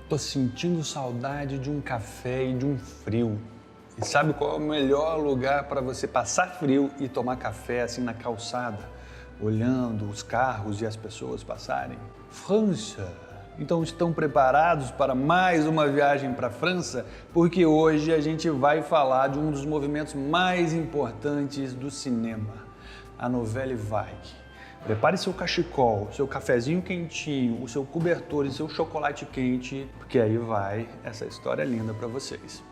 Tô sentindo saudade de um café e de um frio. E sabe qual é o melhor lugar para você passar frio e tomar café assim na calçada, olhando os carros e as pessoas passarem? França! Então estão preparados para mais uma viagem para a França? Porque hoje a gente vai falar de um dos movimentos mais importantes do cinema, a Nouvelle Vague. Prepare seu cachecol, seu cafezinho quentinho, o seu cobertor e seu chocolate quente, porque aí vai essa história linda para vocês.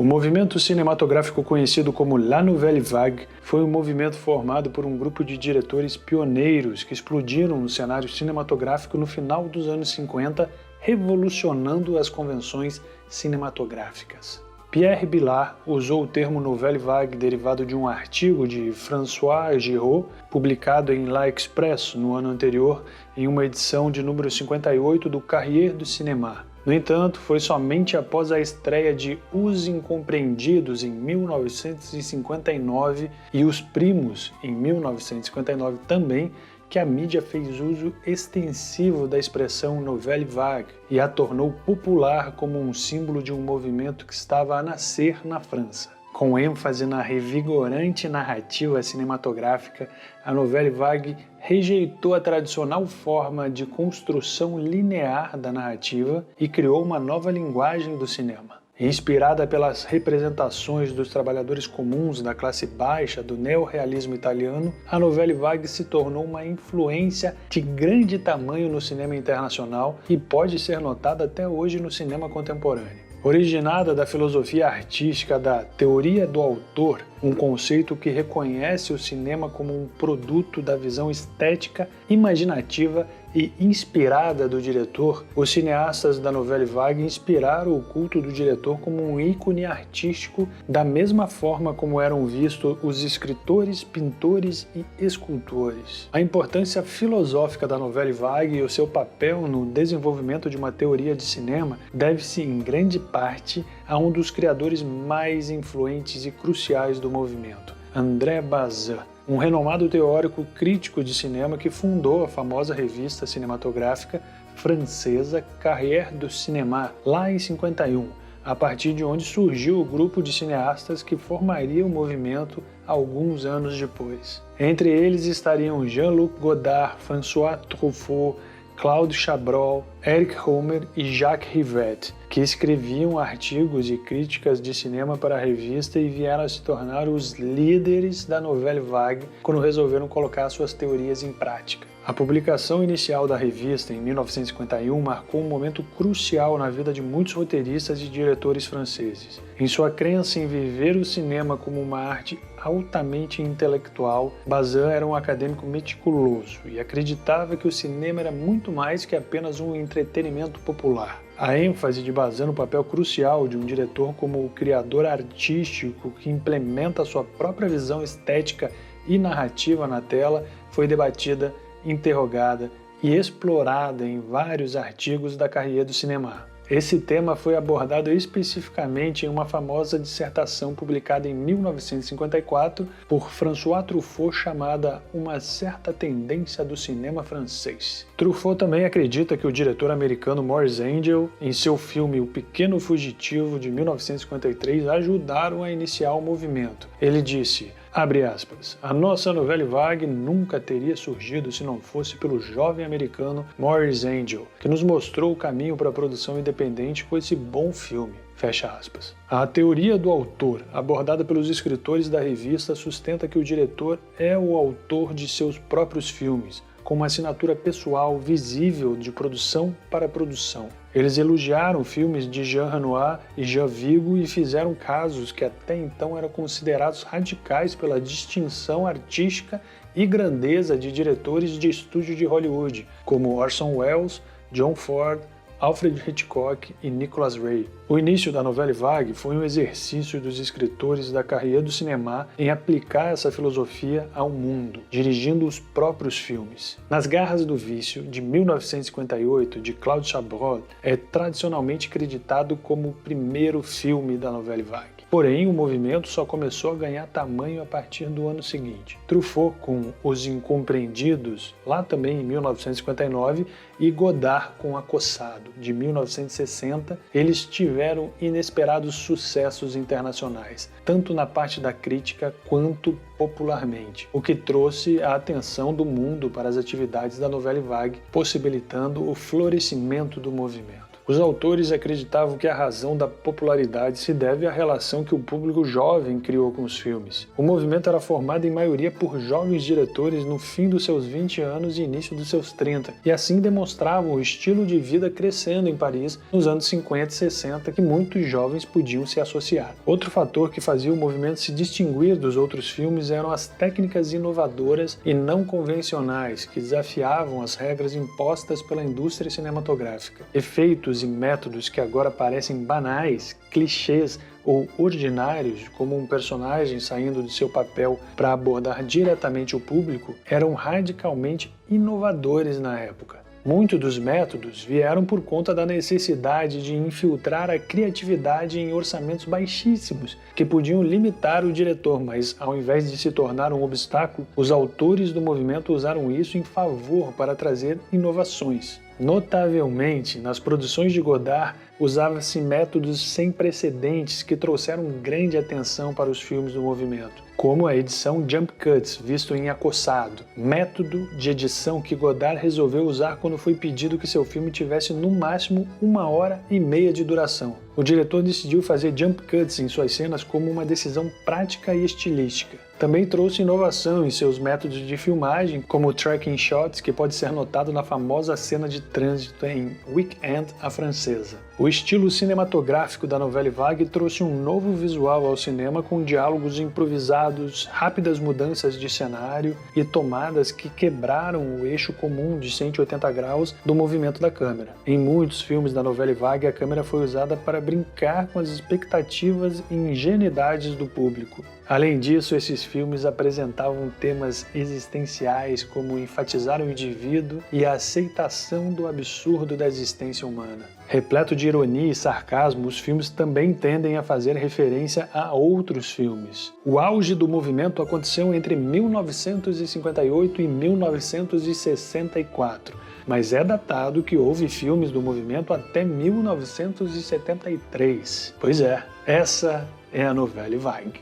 O movimento cinematográfico conhecido como La Nouvelle Vague foi um movimento formado por um grupo de diretores pioneiros que explodiram no cenário cinematográfico no final dos anos 50, revolucionando as convenções cinematográficas. Pierre Billard usou o termo Nouvelle Vague derivado de um artigo de François Giraud, publicado em La Express no ano anterior, em uma edição de número 58 do Cahiers du Cinéma. No entanto, foi somente após a estreia de Os Incompreendidos em 1959 e Os Primos em 1959 também que a mídia fez uso extensivo da expressão Nouvelle Vague e a tornou popular como um símbolo de um movimento que estava a nascer na França. Com ênfase na revigorante narrativa cinematográfica, a Nouvelle Vague rejeitou a tradicional forma de construção linear da narrativa e criou uma nova linguagem do cinema. Inspirada pelas representações dos trabalhadores comuns da classe baixa do neorrealismo italiano, a Nouvelle Vague se tornou uma influência de grande tamanho no cinema internacional e pode ser notada até hoje no cinema contemporâneo. Originada da filosofia artística da teoria do autor, um conceito que reconhece o cinema como um produto da visão estética, imaginativa e inspirada do diretor, os cineastas da Nouvelle Vague inspiraram o culto do diretor como um ícone artístico da mesma forma como eram vistos os escritores, pintores e escultores. A importância filosófica da Nouvelle Vague e o seu papel no desenvolvimento de uma teoria de cinema deve-se em grande parte a um dos criadores mais influentes e cruciais do movimento, André Bazin, um renomado teórico crítico de cinema que fundou a famosa revista cinematográfica francesa Cahiers du Cinéma, lá em 51, a partir de onde surgiu o grupo de cineastas que formaria o movimento alguns anos depois. Entre eles estariam Jean-Luc Godard, François Truffaut, Claude Chabrol, Eric Rohmer e Jacques Rivette, que escreviam artigos e críticas de cinema para a revista e vieram a se tornar os líderes da Nouvelle Vague quando resolveram colocar suas teorias em prática. A publicação inicial da revista, em 1951, marcou um momento crucial na vida de muitos roteiristas e diretores franceses. Em sua crença em viver o cinema como uma arte altamente intelectual, Bazin era um acadêmico meticuloso e acreditava que o cinema era muito mais que apenas um entretenimento popular. A ênfase de Bazin no papel crucial de um diretor como o criador artístico que implementa sua própria visão estética e narrativa na tela foi debatida, interrogada e explorada em vários artigos da Cahiers du Cinéma. Esse tema foi abordado especificamente em uma famosa dissertação publicada em 1954 por François Truffaut chamada Uma Certa Tendência do Cinema Francês. Truffaut também acredita que o diretor americano Maurice Angel, em seu filme O Pequeno Fugitivo de 1953, ajudaram a iniciar o movimento. Ele disse: abre aspas, a nossa Nouvelle Vague nunca teria surgido se não fosse pelo jovem americano Maurice Angel, que nos mostrou o caminho para a produção independente com esse bom filme. Fecha aspas. A teoria do autor, abordada pelos escritores da revista, sustenta que o diretor é o autor de seus próprios filmes, com uma assinatura pessoal visível de produção para produção. Eles elogiaram filmes de Jean Renoir e Jean Vigo e fizeram casos que até então eram considerados radicais pela distinção artística e grandeza de diretores de estúdio de Hollywood, como Orson Welles, John Ford, Alfred Hitchcock e Nicholas Ray. O início da Nouvelle Vague foi um exercício dos escritores da carreira do cinema em aplicar essa filosofia ao mundo, dirigindo os próprios filmes. Nas Garras do Vício, de 1958, de Claude Chabrol, é tradicionalmente creditado como o primeiro filme da Nouvelle Vague. Porém, o movimento só começou a ganhar tamanho a partir do ano seguinte. Truffaut com Os Incompreendidos, lá também em 1959, e Godard com Acossado, de 1960, eles tiveram inesperados sucessos internacionais, tanto na parte da crítica quanto popularmente, o que trouxe a atenção do mundo para as atividades da Nouvelle Vague, possibilitando o florescimento do movimento. Os autores acreditavam que a razão da popularidade se deve à relação que o público jovem criou com os filmes. O movimento era formado em maioria por jovens diretores no fim dos seus 20 anos e início dos seus 30, e assim demonstravam o estilo de vida crescendo em Paris nos anos 50 e 60 que muitos jovens podiam se associar. Outro fator que fazia o movimento se distinguir dos outros filmes eram as técnicas inovadoras e não convencionais que desafiavam as regras impostas pela indústria cinematográfica. Efeitos e métodos que agora parecem banais, clichês ou ordinários, como um personagem saindo de seu papel para abordar diretamente o público, eram radicalmente inovadores na época. Muitos dos métodos vieram por conta da necessidade de infiltrar a criatividade em orçamentos baixíssimos, que podiam limitar o diretor, mas ao invés de se tornar um obstáculo, os autores do movimento usaram isso em favor para trazer inovações. Notavelmente, nas produções de Godard, usava-se métodos sem precedentes que trouxeram grande atenção para os filmes do movimento, como a edição Jump Cuts, visto em Acossado, método de edição que Godard resolveu usar quando foi pedido que seu filme tivesse no máximo 1h30 de duração. O diretor decidiu fazer jump cuts em suas cenas como uma decisão prática e estilística. Também trouxe inovação em seus métodos de filmagem, como o tracking shots, que pode ser notado na famosa cena de trânsito em Weekend à Francesa. O estilo cinematográfico da Nouvelle Vague trouxe um novo visual ao cinema com diálogos improvisados, rápidas mudanças de cenário e tomadas que quebraram o eixo comum de 180 graus do movimento da câmera. Em muitos filmes da Nouvelle Vague, a câmera foi usada para brincar com as expectativas e ingenuidades do público. Além disso, esses filmes apresentavam temas existenciais como enfatizar o indivíduo e a aceitação do absurdo da existência humana. Repleto de ironia e sarcasmo, os filmes também tendem a fazer referência a outros filmes. O auge do movimento aconteceu entre 1958 e 1964, mas é datado que houve filmes do movimento até 1973. Pois é, essa é a Nouvelle Vague.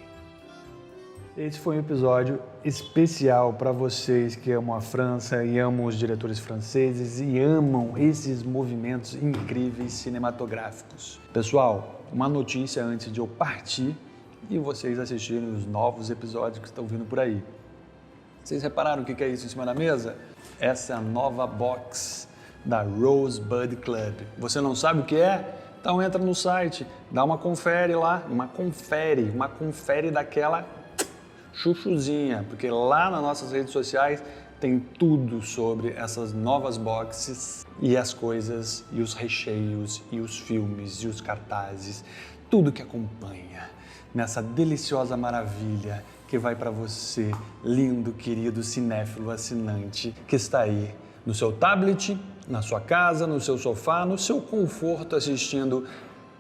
Esse foi um episódio especial para vocês que amam a França e amam os diretores franceses e amam esses movimentos incríveis cinematográficos. Pessoal, uma notícia antes de eu partir e vocês assistirem os novos episódios que estão vindo por aí. Vocês repararam o que é isso em cima da mesa? Essa é a nova box da Rosebud Club. Você não sabe o que é? Então entra no site, dá uma confere lá, uma confere daquela chuchuzinha, porque lá nas nossas redes sociais tem tudo sobre essas novas boxes e as coisas, e os recheios, e os filmes, e os cartazes, tudo que acompanha nessa deliciosa maravilha que vai para você, lindo, querido cinéfilo assinante, que está aí no seu tablet, na sua casa, no seu sofá, no seu conforto assistindo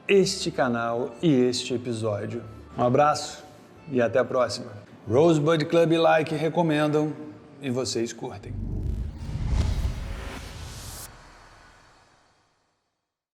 este canal e este episódio. Um abraço e até a próxima. Rosebud Club Like recomendam e vocês curtem.